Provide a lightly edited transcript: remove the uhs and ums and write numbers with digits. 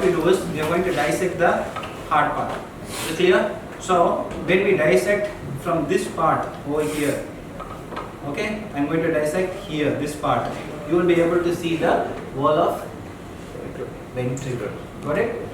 we do is we are going to dissect the hard part. Is it clear? So when we dissect from this part over here, okay, I'm going to dissect here, this part. You will be able to see the wall of ventricle. Got it?